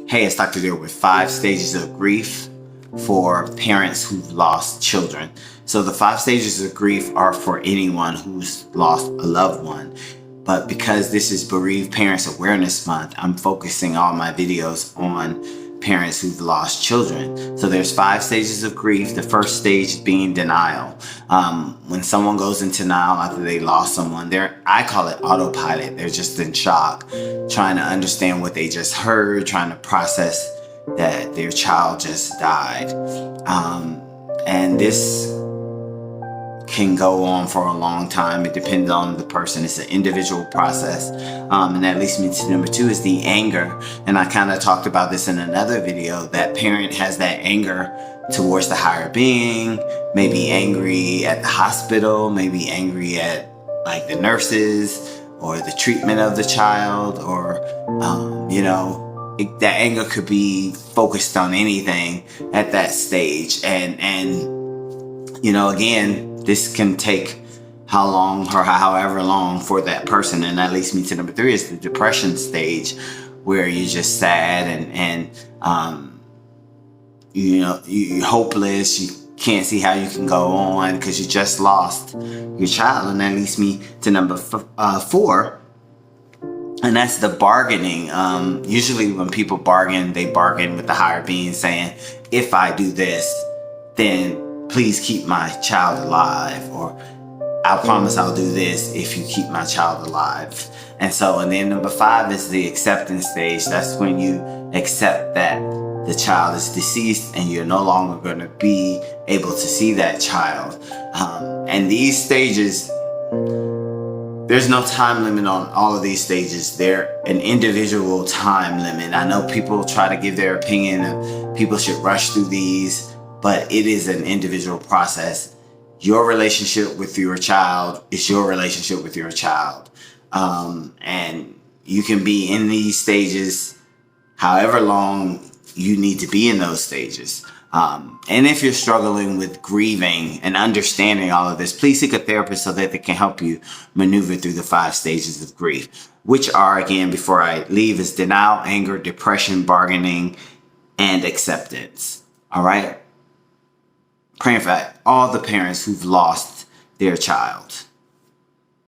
Hey, it's Dr. Deal with 5 stages of grief for parents who've lost children. So the 5 stages of grief are for anyone who's lost a loved one. But because this is Bereaved Parents Awareness Month, I'm focusing all my videos on parents who've lost children. So there's 5 stages of grief. The first stage being denial. When someone goes into denial after they lost someone, I call it autopilot. They're just in shock, trying to understand what they just heard, trying to process that their child just died. And this can go on for a long time. It depends on the person. It's an individual process. And that leads me to number 2 is the anger. And I kind of talked about this in another video. That parent has that anger towards the higher being, maybe angry at the hospital, maybe angry at like the nurses or the treatment of the child, or, that anger could be focused on anything at that stage. And again, this can take how long or however long for that person. And that leads me to number 3 is the depression stage, where you're just sad and you're hopeless. You can't see how you can go on because you just lost your child. And that leads me to number 4. And that's the bargaining. Usually when people bargain, they bargain with the higher being saying, if I do this, then please keep my child alive, or I promise I'll do this if you keep my child alive. And then number 5 is the acceptance stage. That's when you accept that the child is deceased and you're no longer going to be able to see that child. And these stages, there's no time limit on all of these stages. They're an individual time limit. I know people try to give their opinion of people should rush through these, but it is an individual process. Your relationship with your child is your relationship with your child. And you can be in these stages however long you need to be in those stages. And if you're struggling with grieving and understanding all of this, please seek a therapist so that they can help you maneuver through the 5 stages of grief, which are, again, before I leave, is denial, anger, depression, bargaining, and acceptance. All right? Praying for all the parents who've lost their child.